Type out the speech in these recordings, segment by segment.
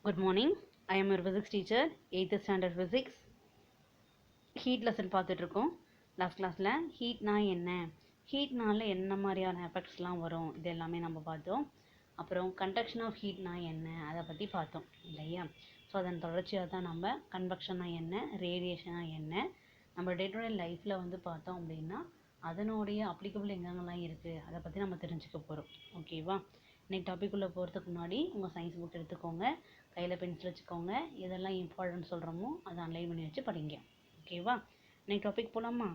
Good morning. I am your physics teacher, 8th standard physics. Heat lesson பார்த்துட்ருக்கோம். Last கிளாஸில் ஹீட்னா என்ன, ஹீட்னால என்ன மாதிரியான எஃபெக்ட்ஸ்லாம் வரும், இது எல்லாமே நம்ம பார்த்தோம். அப்புறம் கண்டக்ஷன் ஆஃப் ஹீட்னா என்ன, அதை பற்றி பார்த்தோம் இல்லையா. ஸோ அதன் தொடர்ச்சியாக தான் நம்ம கன்வெக்ஷனா என்ன, ரேடியேஷனா என்ன, நம்ம டே டு டே லைஃப்பில் வந்து பார்த்தோம் அப்படின்னா அதனுடைய அப்ளிகபிள் எங்கெங்கெல்லாம் இருக்குது அதை பற்றி நம்ம தெரிஞ்சுக்க போகிறோம். ஓகேவா. இன்னைக்கு டாபிக் உள்ள போகிறதுக்கு முன்னாடி உங்கள் சயின்ஸ் புக் எடுத்துக்கோங்க, கையில் பென்சில் வச்சுக்கோங்க, எதெல்லாம் இம்பார்ட்டன்ட் சொல்கிறோமோ அதை அன்லைன் பண்ணி வச்சு படிங்க. ஓகேவா. இன்னைக்கு டாபிக் போகலாமா.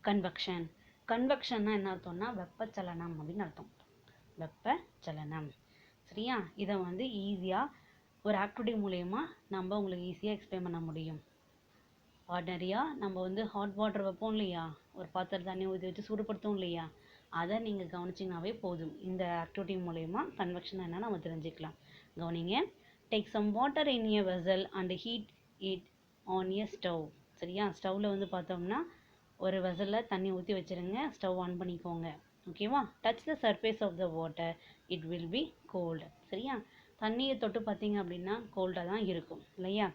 கன்வெக்ஷன். கன்வெக்ஷன்னா என்ன அர்த்தம்னா வெப்பச்சலனம் அப்படின்னு அர்த்தம். வெப்பச்சலனம், சரியா. இதை வந்து ஈஸியாக ஒரு ஆக்டிவிட்டி மூலயமா நம்ம உங்களுக்கு ஈஸியாக எக்ஸ்பிளைன் பண்ண முடியும். ஆர்டினரியாக நம்ம வந்து ஹாட் வாட்டர் வைப்போம் இல்லையா, ஒரு பாத்திரம் தண்ணி ஊற்றி வச்சு சூடுபடுத்தும் இல்லையா, அதை நீங்கள் கவனிச்சிங்கனாவே போதும். இந்த ஆக்டிவிட்டி மூலயமா கன்வெக்ஷன் என்ன நம்ம தெரிஞ்சுக்கலாம். கவனிங்க. Take some water in a vessel and heat it on a stove. சரியா. ஸ்டவ்வில் வந்து பார்த்தோம்னா ஒரு வெசலில் தண்ணி ஊற்றி வச்சுருங்க, ஸ்டவ் ஆன் பண்ணிக்கோங்க. ஓகேவா. Touch the surface of the water, it will be cold. சரியா. தண்ணியை தொட்டு பார்த்தீங்க அப்படின்னா கோல்டாக தான் இருக்கும் இல்லையா.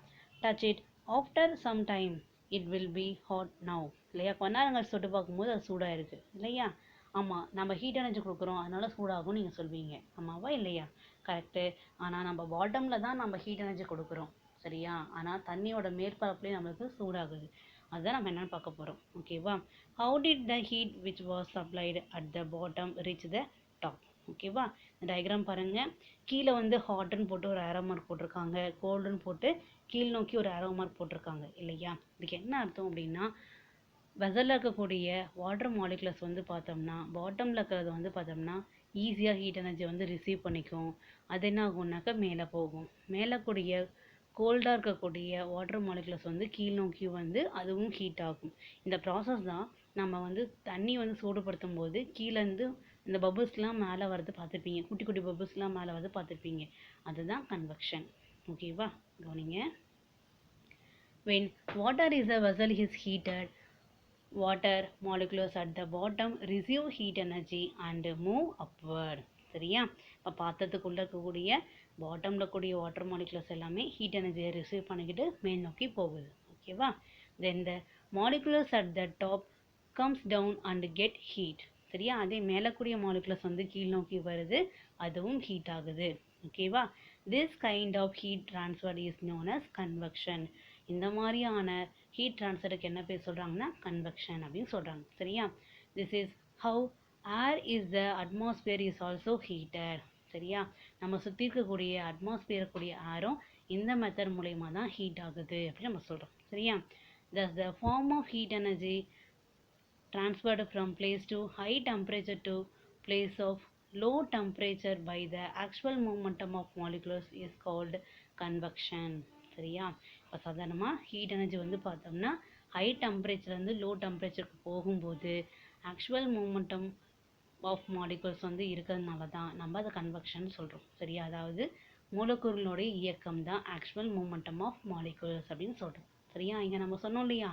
Touch it after some time, it will be hot now. இல்லையா. கொஞ்ச நேரங்கள் தொட்டு பார்க்கும்போது அது சூடாக இருக்குது இல்லையா. ஆமாம், நம்ம ஹீட் எனர்ஜி கொடுக்குறோம் அதனால சூடாகும் நீங்கள் சொல்வீங்க. ஆமாவா இல்லையா. கரெக்டு. ஆனால் நம்ம பாட்டமில் தான் நம்ம ஹீட் எனர்ஜி கொடுக்குறோம், சரியா. ஆனால் தண்ணியோட மேற்பரப்புலேயே நம்மளுக்கு சூடாகுது. அதுதான் நம்ம என்னென்னு பார்க்க போகிறோம். ஓகேவா. How did the heat which was supplied at the bottom reach the top. ஓகேவா. இந்த டயக்ராம் பாருங்கள். கீழே வந்து ஹாட்டுன்னு போட்டு ஒரு ஏரோ மார்க் போட்டிருக்காங்க, கோல்டுன்னு போட்டு கீழ் நோக்கி ஒரு ஏரோ மார்க் போட்டிருக்காங்க இல்லையா. இதுக்கு என்ன அர்த்தம் அப்படின்னா வெசலில் இருக்கக்கூடிய வாட்டர் மாலிகுலர்ஸ் வந்து பார்த்தோம்னா பாட்டமில் இருக்கிறது வந்து பார்த்தோம்னா ஈஸியாக ஹீட் எனர்ஜி வந்து ரிசீவ் பண்ணிக்கும். அது என்ன ஆகும்னாக்கா மேலே போகும். மேலே கூடிய கோல்டாக இருக்கக்கூடிய வாட்டர் மாலிகுலர்ஸ் வந்து கீழ் நோக்கி வந்து அதுவும் ஹீட் ஆகும். இந்த ப்ராசஸ் தான் நம்ம வந்து தண்ணி வந்து சூடுபடுத்தும் போது கீழேருந்து இந்த பபுள்ஸ்லாம் மேலே வரது பார்த்துருப்பீங்க, குட்டி குட்டி பபுள்ஸ்லாம் மேலே வரது பார்த்துருப்பீங்க. அதுதான் கன்வெக்ஷன். ஓகேவா. கவனிங்க. When water is a vessel is heated, water molecules at the bottom receive heat energy and move upward. சரியா. இப்போ பாத்திரத்துக்குள்ளே இருக்கக்கூடிய பாட்டமில் கூடிய வாட்டர் மாலிகுலர்ஸ் எல்லாமே ஹீட் எனர்ஜியை ரிசீவ் பண்ணிக்கிட்டு மேல் நோக்கி போகுது. ஓகேவா. Then the molecules at the top comes down and get heat. சரியா. அதே மேலே கூடிய மாலிகுலர்ஸ் வந்து கீழ் நோக்கி வருது, அதுவும் ஹீட் ஆகுது. ஓகேவா. This kind of heat transfer is known as convection. இந்த மாதிரியான ஹீட் ட்ரான்ஸ்ஃபருக்கு என்ன பேர் சொல்கிறாங்கன்னா கன்வெக்ஷன் அப்படின்னு சொல்கிறாங்க. சரியா. This is how air is the atmosphere is also heated. சரியா. நம்ம சுற்றி இருக்கக்கூடிய அட்மாஸ்பியர் கூடிய ஏரும் இந்த மெத்தட் மூலயமா தான் ஹீட் ஆகுது அப்படின்னு நம்ம சொல்கிறோம். சரியா. Thus the form of heat energy transferred from place to high temperature to place of low temperature by the actual momentum of molecules is called convection. சரியா. இப்போ சாதாரணமாக ஹீட் எனர்ஜி வந்து பார்த்தோம்னா ஹை டெம்பரேச்சர்லேருந்து லோ டெம்பரேச்சருக்கு போகும்போது ஆக்சுவல் மூமெண்டம் ஆஃப் மாலிகுல்ஸ் வந்து இருக்கிறதுனால தான் நம்ம அதை கன்வெக்ஷன் சொல்கிறோம். சரியா. அதாவது மூலக்கூறுகளுடைய இயக்கம் தான் ஆக்சுவல் மூமெண்டம் ஆஃப் மாலிகுல்ஸ் அப்படின்னு சொல்கிறோம். சரியா. இங்கே நம்ம சொன்னோம் இல்லையா,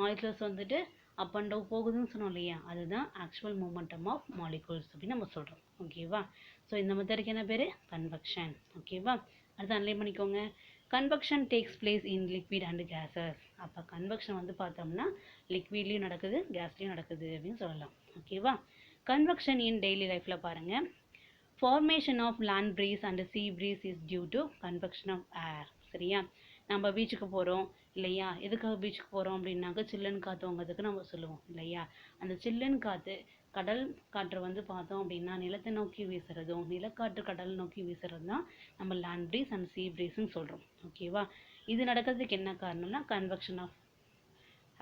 மாலிகுலர்ஸ் வந்துட்டு அப் அண்ட் டவுன் போகுதுன்னு சொன்னோம் இல்லையா, அதுதான் ஆக்சுவல் மூமெண்டம் ஆஃப் மாலிகுல்ஸ் அப்படின்னு நம்ம சொல்கிறோம். ஓகேவா. ஸோ இந்த மெத்தடுக்கு என்ன பேர் கன்வெக்ஷன். ஓகேவா. அடுத்து அனலைஸ் பண்ணிக்கோங்க. Convection takes place in liquid and gases. அப்போ கன்வெக்ஷன் வந்து பார்த்தோம்னா லிக்விட்லேயும் நடக்குது, கேஸ்லேயும் நடக்குது அப்படின்னு சொல்லலாம். ஓகேவா. கன்வெக்ஷன் இன் டெய்லி லைஃப்பில் பாருங்கள். Formation of land breeze and sea breeze is due to convection of air. சரியா. நம்ம பீச்சுக்கு போகிறோம் இல்லையா, எதுக்காக பீச்சுக்கு போகிறோம் அப்படின்னாக்க சில்லுன்னு காற்று வாங்கிறதுக்கு நம்ம சொல்லுவோம் இல்லையா. அந்த சில்லுன்னு காற்று கடல் காற்று வந்து பார்த்தோம் அப்படின்னா நிலத்தை நோக்கி வீசுறதும் நிலக்காற்று கடல் நோக்கி வீசுறது தான் நம்ம லேண்ட் ப்ரீஸ் அண்ட் சீ ப்ரீஸ்ன்னு சொல்கிறோம். ஓகேவா. இது நடக்கிறதுக்கு என்ன காரணம்னா கன்வெக்ஷன் ஆஃப்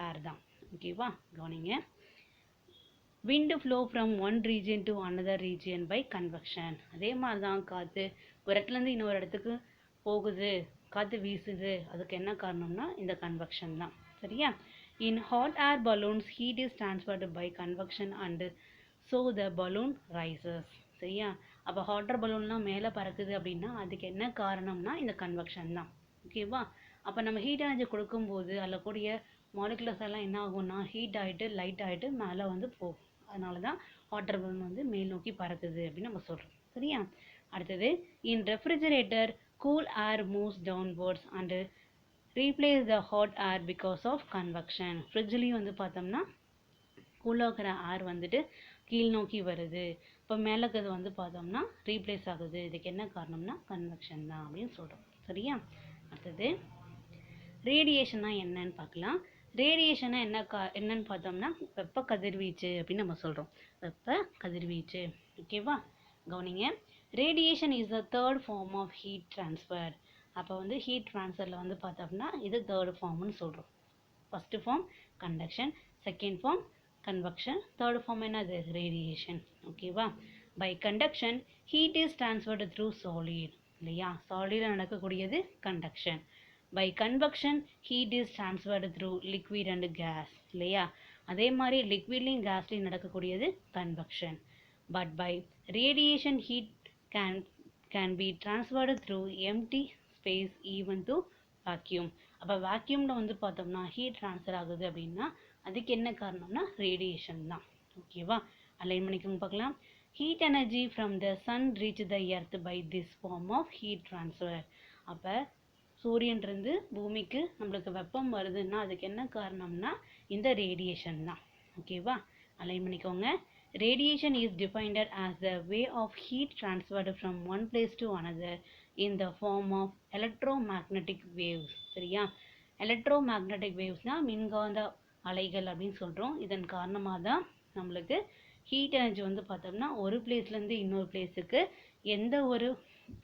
ஏர் தான். ஓகேவா. கவனிங்க. wind flow from one region to another region by convection. அதே மாதிரி தான் காற்று ஒரு இடத்துலேருந்து இன்னொரு இடத்துக்கு போகுது, காற்று வீசுது, அதுக்கு என்ன காரணம்னா இந்த கன்வெக்ஷன் தான். சரியா. In hot air balloons heat is transferred by convection and so the balloon rises. சரியா. அப்போ ஹாட்டர் பலூன்லாம் மேலே பறக்குது அப்படின்னா அதுக்கு என்ன காரணம்னா இந்த கன்வெக்ஷன் தான். ஓகேவா. அப்போ நம்ம ஹீட் எனர்ஜி கொடுக்கும்போது அதில் கூடிய மாலிகுலர்ஸ் எல்லாம் என்ன ஆகும்னா ஹீட் ஆகிட்டு லைட் ஆகிட்டு மேலே வந்து போகும். அதனால தான் வாட்டர் பலூன் வந்து மேல் நோக்கி பறக்குது அப்படின்னு நம்ம சொல்கிறோம். சரியா. அடுத்தது இன் refrigerator cool air moves downwards and replace the hot air because of convection. ஃப்ரிட்ஜ்லேயும் வந்து பார்த்தோம்னா கூலாக இருக்கிற ஏர் வந்துட்டு கீழ் நோக்கி வருது. இப்போ மேலே இருக்கிறது வந்து பார்த்தோம்னா ரீப்ளேஸ் ஆகுது. இதுக்கு என்ன காரணம்னா கன்வெக்ஷன் தான் அப்படின்னு சொல்கிறோம். சரியா? அடுத்தது ரேடியேஷன்னா என்னன்னு பார்க்கலாம். ரேடியேஷனா என்னன்னு பார்த்தோம்னா வெப்ப கதிர்வீச்சு அப்படின்னு நம்ம சொல்கிறோம். வெப்ப கதிர்வீச்சு. ஓகேவா? கவனிங்க. Radiation is the third form of heat transfer. அப்போ வந்து ஹீட் ட்ரான்ஸ்ஃபரில் வந்து பார்த்தோம்னா இது தேர்ட் ஃபார்ம்னு சொல்கிறோம். First form conduction, second form convection, third form என்னது radiation. ஓகேவா? by conduction heat is transferred through solid. இல்லையா? solid நடக்கக்கூடியது conduction. by convection heat is transferred through liquid and gas. இல்லையா? அதே மாதிரி liquidலையும் gasலையும் நடக்கக்கூடியது convection. but by radiation heat can be transferred through empty space even to vacuum. அப்போ vacuumல வந்து பார்த்தோம்னா heat transfer ஆகுது அப்படின்னா அதுக்கு என்ன காரணம்னா ரேடியேஷன் தான். ஓகேவா? அலைன் பண்ணிக்கோங்க பார்க்கலாம். Heat energy from the sun reach the earth by this form of heat transfer. அப்போ சூரியன்லேருந்து பூமிக்கு நம்மளுக்கு வெப்பம் வருதுன்னா அதுக்கு என்ன காரணம்னா இந்த ரேடியேஷன் தான். ஓகேவா? அலைன் பண்ணிக்கோங்க. Radiation is defined as the way of heat transferred from one place to another in the form of electromagnetic waves. சரியா? எலக்ட்ரோமேக்னெட்டிக் வேவ்ஸ்னா மின்காந்த அலைகள் அப்படின்னு சொல்கிறோம். இதன் காரணமாக தான் நம்மளுக்கு ஹீட் எனர்ஜி வந்து பார்த்தோம்னா ஒரு பிளேஸ்லேருந்து இன்னொரு பிளேஸுக்கு எந்த ஒரு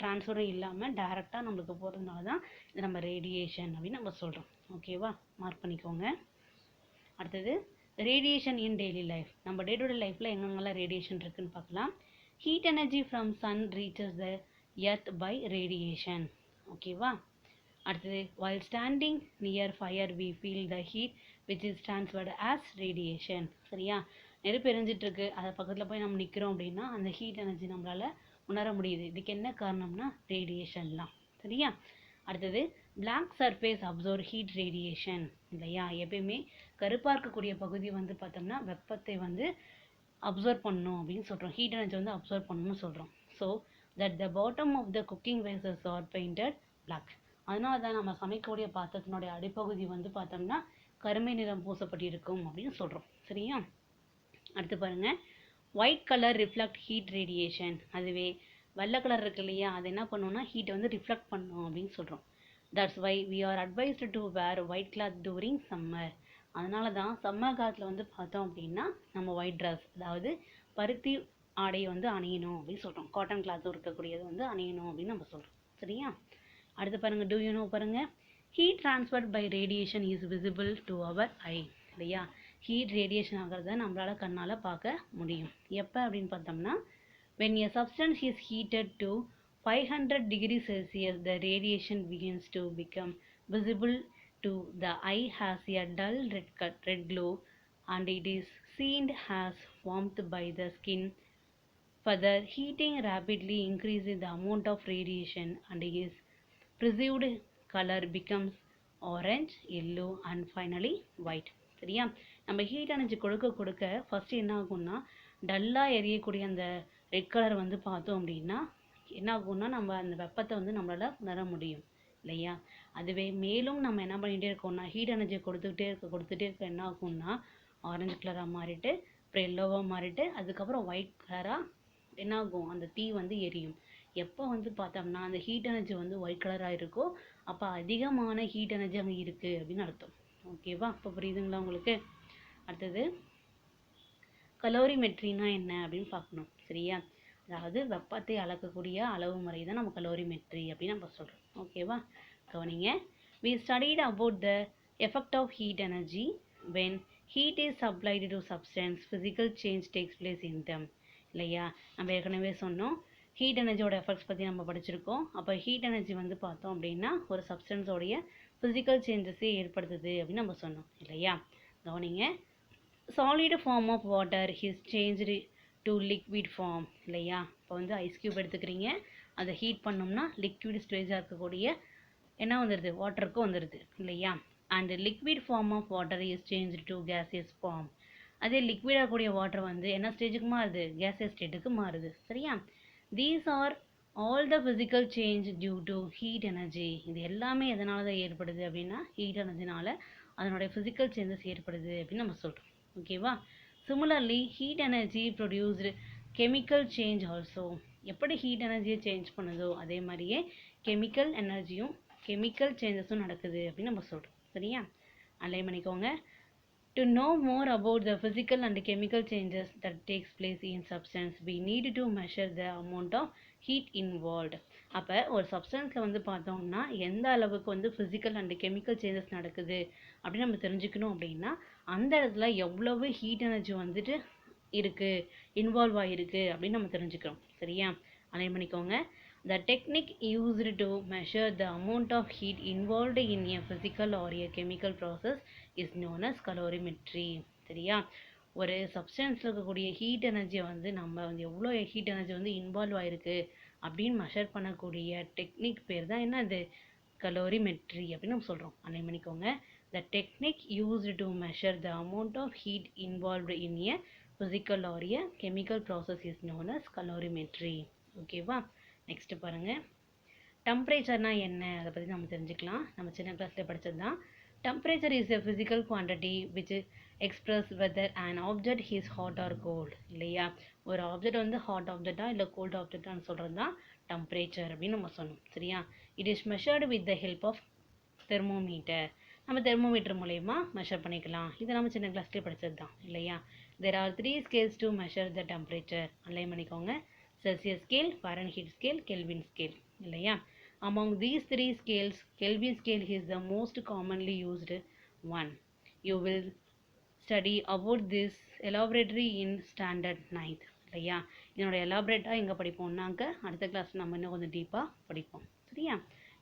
டிரான்ஸ்ஃபரும் இல்லாமல் டைரெக்டாக நம்மளுக்கு போகிறதுனால தான் இது நம்ம ரேடியேஷன் அப்படின்னு நம்ம சொல்கிறோம். ஓகேவா? மார்க் பண்ணிக்கோங்க. அடுத்தது ரேடியேஷன் இன் டெய்லி லைஃப். நம்ம டே டு டே லைஃப்பில் எங்கெங்கெல்லாம் ரேடியேஷன் இருக்குன்னு பார்க்கலாம். Heat energy from sun reaches the earth by radiation. ஓகேவா? அடுத்தது while standing near fire we feel the heat which is transferred as radiation. சரியா? நெருப்பு எரிஞ்சிட்டு இருக்கு, அதை பக்கத்தில் போய் நம்ம நிற்கிறோம் அப்படின்னா அந்த ஹீட் எனர்ஜி நம்மளால உணர முடியுது. இதுக்கு என்ன காரணம்னா ரேடியேஷன் தான். சரியா? அடுத்தது black surface absorb heat radiation. இல்லையா? எப்பயுமே கருப்பாக இருக்கக்கூடிய பகுதி வந்து பார்த்தோம்னா வெப்பத்தை வந்து அப்சர்வ் பண்ணணும் அப்படின்னு சொல்கிறோம். ஹீட் எனர்ஜி வந்து அப்சர்வ் பண்ணணும்னு சொல்கிறோம். So that the bottom of the cooking வேசஸ் ஆர் பெயிண்டட் பிளாக். அதனால தான் நம்ம சமைக்கக்கூடிய பாத்திரத்தினுடைய அடிப்பகுதி வந்து பார்த்தோம்னா கருமை நிறம் பூசப்பட்டிருக்கும் அப்படின்னு சொல்கிறோம். சரியா? அடுத்து பாருங்க. White colour reflect heat radiation. அதுவே வெள்ளை கலர் இருக்கு இல்லையா, அது என்ன பண்ணுவோம்னா ஹீட்டை வந்து ரிஃப்ளெக்ட் பண்ணும் அப்படின்னு சொல்கிறோம். That's why we are advised to wear white cloth during summer. அதனால தான் சம்மர் காலத்தில் வந்து பார்த்தோம் அப்படின்னா நம்ம ஒயிட் ட்ரெஸ், அதாவது பருத்தி ஆடையை வந்து அணியணும் அப்படின்னு சொல்கிறோம். காட்டன் கிளாத்தும் இருக்கக்கூடியது வந்து அணியணும் அப்படின்னு நம்ம சொல்கிறோம். சரியா? அடுத்து பாருங்க. டூ யூ நோ பாருங்க. Heat transferred by radiation is visible to our eye. இல்லையா? ஹீட் ரேடியேஷன் ஆகிறத நம்மளால கண்ணால் பார்க்க முடியும். எப்போ அப்படின்னு பார்த்தோம்னா when a substance is heated to 500 degrees Celsius the radiation begins to become visible to the eye as a dull red glow and it is seen as warmth by the skin. Further heating rapidly increases the amount of radiation and is perceived color becomes orange, yellow and finally white. சரியா? நம்ம heat energy கொடுக்க first என்ன ஆகும்னா டல்லாக எரியக்கூடிய அந்த red colour வந்து பார்த்தோம் அப்படின்னா என்ன ஆகும்னா நம்ம அந்த வெப்பத்தை வந்து நம்மளால உணர முடியும். இல்லையா? அதுவே மேலும் நம்ம என்ன பண்ணிகிட்டே இருக்கோம்னா ஹீட் எனர்ஜி கொடுத்துட்டே இருக்க என்ன ஆகும்னா ஆரஞ்சு கலராக மாறிட்டு அப்புறம் எல்லோவாக மாறிட்டு அதுக்கப்புறம் ஒயிட் கலராக என்ன ஆகும், அந்த தீ வந்து எரியும். எப்போ வந்து பார்த்தோம்னா அந்த ஹீட் எனர்ஜி வந்து ஒயிட் கலராக இருக்கோ அப்போ அதிகமான ஹீட் எனர்ஜி அங்கே இருக்குது அப்படின்னு அர்த்தம். ஓகேவா? இப்போ புரியுதுங்களா உங்களுக்கு? அடுத்தது கலோரிமெட்ரினா என்ன அப்படின்னு பார்க்கணும். சரியா? அதாவது வெப்பத்தை அளக்கக்கூடிய அளவு முறை தான் நம்ம கலோரிமெட்ரி அப்படின்னு நம்ம சொல்கிறோம். ஓகேவா? கவனிங்க. we studied about the effect of heat energy when heat is supplied to substance physical change takes place in them. இல்லையா? நம்ம ஏற்கனவே சொன்னோம் ஹீட் எனர்ஜியோட எஃபெக்ட்ஸ் பற்றி நம்ம படிச்சிருக்கோம். அப்போ ஹீட் எனர்ஜி வந்து பார்த்தோம் அப்படின்னா ஒரு சப்ஸ்டன்ஸோடைய ஃபிசிக்கல் சேஞ்சஸே ஏற்படுத்துது அப்படின்னு நம்ம சொன்னோம். இல்லையா? கவனிங்க. Solid form of water is changed to liquid form. இல்லையா? இப்போ வந்து ஐஸ் கியூப் எடுத்துக்கிறீங்க, அதை ஹீட் பண்ணோம்னா லிக்விட் ஸ்டேஜாக இருக்கக்கூடிய என்ன வந்துடுது, வாட்டருக்கு வந்துடுது. இல்லையா? And liquid form of water is changed to gaseous form. அதே லிக்விடாக கூடிய வாட்டர் வந்து என்ன ஸ்டேஜுக்கு மாறுது, கேசியஸ் ஸ்டேட்டுக்கு மாறுது. சரியா? These are all the physical change due to heat energy. இது எல்லாமே எதனால தான் ஏற்படுது அப்படின்னா ஹீட் எனர்ஜினால அதனுடைய ஃபிசிக்கல் சேஞ்சஸ் ஏற்படுது அப்படின்னு நம்ம சொல்கிறோம். ஓகேவா? Similarly heat energy produced chemical change also. எப்படி ஹீட் எனர்ஜியை சேஞ்ச் பண்ணுதோ அதே மாதிரியே கெமிக்கல் எனர்ஜியும் கெமிக்கல் சேஞ்சஸும் நடக்குது அப்படின்னு நம்ம சொல்கிறோம். சரியா? அலைன் பண்ணிக்கோங்க. To know more about the physical and chemical changes that takes place in substance, we need to measure the amount of heat involved. அப்போ ஒரு சப்ஸ்டன்ஸில் வந்து பார்த்தோம்னா எந்த அளவுக்கு வந்து ஃபிசிக்கல் அண்ட் கெமிக்கல் சேஞ்சஸ் நடக்குது அப்படின்னு நம்ம தெரிஞ்சுக்கணும் அப்படின்னா அந்த இடத்துல எவ்வளவு ஹீட் எனர்ஜி வந்துட்டு இருக்கு, இன்வால்வ் ஆகிருக்கு அப்படின்னு நம்ம தெரிஞ்சுக்கிறோம். சரியா? அலைன் பண்ணிக்கோங்க. The technique used to measure the amount of heat involved in a physical or a chemical process is known as calorimetry. சரியா? ஒரு சப்ஸ்டன்ஸில் இருக்கக்கூடிய ஹீட் எனர்ஜியை வந்து நம்ம வந்து எவ்வளோ ஹீட் எனர்ஜி வந்து இன்வால்வ் ஆகிருக்கு அப்படின்னு மெஷர் பண்ணக்கூடிய டெக்னிக் பேர் தான் என்னது? கலோரிமெட்ரி அப்படின்னு நம்ம சொல்கிறோம். அலைன் பண்ணிக்கோங்க. The technique used to measure the amount of heat involved in a physical or a chemical process is known as calorimetry. ஓகேவா? நெக்ஸ்ட் பாருங்க. டெம்பரேச்சர்னா என்ன அதை பற்றி நம்ம தெரிஞ்சுக்கலாம். நம்ம சின்ன கிளாஸில் படித்தது தான். Temperature is a physical quantity which express whether and object is hot or cold. இல்லையா? ஒரு ஆப்ஜெக்ட் வந்து ஹாட் ஆப்ஜெக்டா இல்லை கோல்டு ஆப்ஜெக்டான்னு சொல்கிறது தான் டெம்பரேச்சர் அப்படின்னு நம்ம சொன்னோம். சரியா? It is measured with the help of thermometer. நம்ம தெர்மோமீட்டர் மூலயமா மெஷர் பண்ணிக்கலாம். இதை நம்ம சின்ன கிளாஸ்லேயே படித்தது தான். இல்லையா? There are 3 scales to measure the temperature. Align பண்ணிக்கோங்க. Celsius scale, Fahrenheit scale, Kelvin scale. இல்லையா? Among these 3 scales, Kelvin scale is the most commonly used one. You will study about this elaborately in standard 9th. இல்லையா? இதனோட எலாபரேட்டாக எங்கே படிப்போம்னாக்க அடுத்த class நம்ம இன்னும் கொஞ்சம் டீப்பாக படிப்போம். சரியா?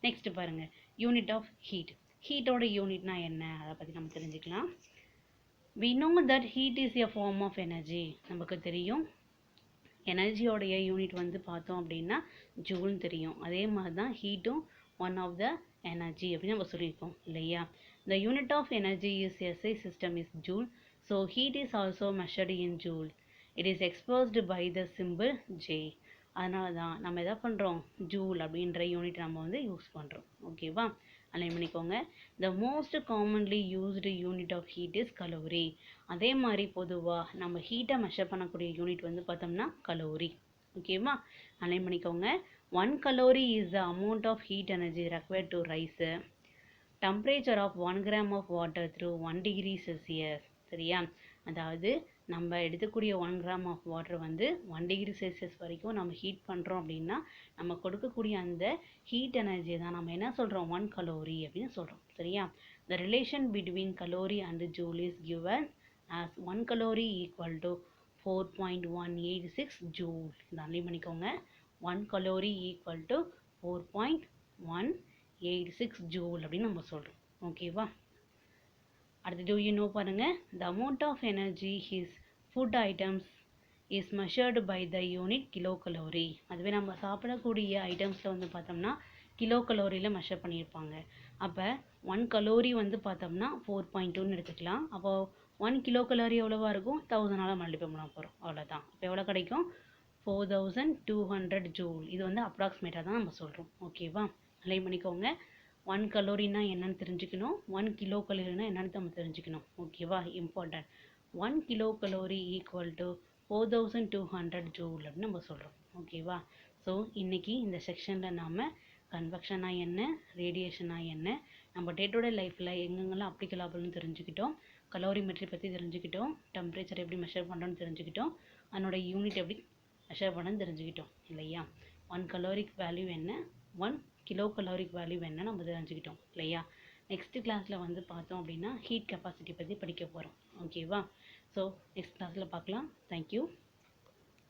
நெக்ஸ்ட் பாருங்கள். Unit of heat. ஹீட்டோட யூனிட்னா என்ன அதை பற்றி நம்ம தெரிஞ்சுக்கலாம். We know that heat is a form of energy. நமக்கு தெரியும் எனர்ஜியோடைய யூனிட் வந்து பார்த்தோம் அப்படின்னா ஜூல்னு தெரியும். அதே மாதிரி தான் ஹீட்டும் ஒன் ஆஃப் த எனர்ஜி அப்படின்னு நம்ம சொல்லியிருக்கோம். இல்லையா? The unit of energy is SI system is joule. So heat is also measured in joule. It is exposed by the simple J. அதனால தான் நம்ம எதை பண்ணுறோம்? ஜூல் அப்படின்ற யூனிட் நம்ம வந்து யூஸ் பண்ணுறோம். ஓகேவா? அலைன் பண்ணிக்கோங்க. The most commonly used unit of heat is calorie. அதே மாதிரி பொதுவாக நம்ம ஹீட்டை மெஷர் பண்ணக்கூடிய யூனிட் வந்து பார்த்தோம்னா கலோரி. ஓகேவா? அலைன் பண்ணிக்கோங்க. 1 calorie is the amount of heat energy required to raise temperature of 1 gram of water through 1 degree Celsius. சரியா? அதாவது நம்ம எடுத்துக்கூடிய 1 கிராம் ஆஃப் வாட்டர் வந்து 1 டிகிரி செல்சியஸ் வரைக்கும் நம்ம ஹீட் பண்ணுறோம் அப்படின்னா நம்ம கொடுக்கக்கூடிய அந்த ஹீட் எனர்ஜி தான் நம்ம என்ன சொல்கிறோம்? 1 கலோரி அப்படின்னு சொல்கிறோம். சரியா? The relation between calorie and joule is given as 1 calorie equal to 4.186 joule. இதை அலைன் பண்ணிக்கோங்க. 1 கலோரி ஈக்குவல் டு 4.186 ஜூல் அப்படின்னு நம்ம சொல்கிறோம். ஓகேவா? அடுத்து do you know பாருங்க. the amount of energy his food items is measured by the unit kilocalorie. அதுவே நம்ம சாப்பிடக்கூடிய ஐட்டம்ஸில் வந்து பார்த்தோம்னா கிலோ கலோரியில் மெஷர் பண்ணியிருப்பாங்க. அப்போ 1 கலோரி வந்து பார்த்தோம்னா 4.2ன்னு எடுத்துக்கலாம். அப்போது 1 கிலோ கலோரி எவ்வளோவா இருக்கும்? 1000ஆல் மல்டிப்ளை பண்ண போகிறோம். அவ்வளோதான். அப்போ எவ்வளோ கிடைக்கும்? 4200 ஜூல். இது வந்து அப்ராக்சிமேட்டாக தான் நம்ம சொல்கிறோம். ஓகேவா? அலைன் பண்ணிக்கோங்க. 1 கலோரினா என்னன்னு தெரிஞ்சுக்கணும். 1 கிலோ கலோரினா என்னன்னு நம்ம தெரிஞ்சுக்கணும். ஓகேவா? Important. 1 kilo calorie equal to 4200 joule அப்படின்னு நம்ம சொல்கிறோம். ஓகேவா? ஸோ இன்றைக்கி இந்த செக்ஷனில் நாம் கன்வெக்ஷனா என்ன, ரேடியேஷனா என்ன, நம்ம டே டு டே லைஃப்பில் எங்கெங்கெல்லாம் அப்ளிகல் ஆகும்னு தெரிஞ்சுக்கிட்டோம். கலோரிமெட்ரி பற்றி தெரிஞ்சுக்கிட்டோம். டெம்பரேச்சர் எப்படி மெஷர் பண்ணுறோன்னு தெரிஞ்சுக்கிட்டோம். அதனோட யூனிட் எப்படி மெஷர் பண்ணணும்னு தெரிஞ்சுக்கிட்டோம். இல்லையா? 1 கலோரிக் வேல்யூ என்ன, 1 கிலோ கலோரிக் வேல்யூ என்ன நம்ம தெரிஞ்சுக்கிட்டோம். இல்லையா? நெக்ஸ்ட் கிளாஸில் வந்து பார்த்தோம் அப்படின்னா ஹீட் கெப்பாசிட்டி பற்றி படிக்க போகிறோம். ஓகேவா? ஸோ நெக்ஸ்ட் கிளாஸில் பார்க்கலாம். தேங்க்யூ.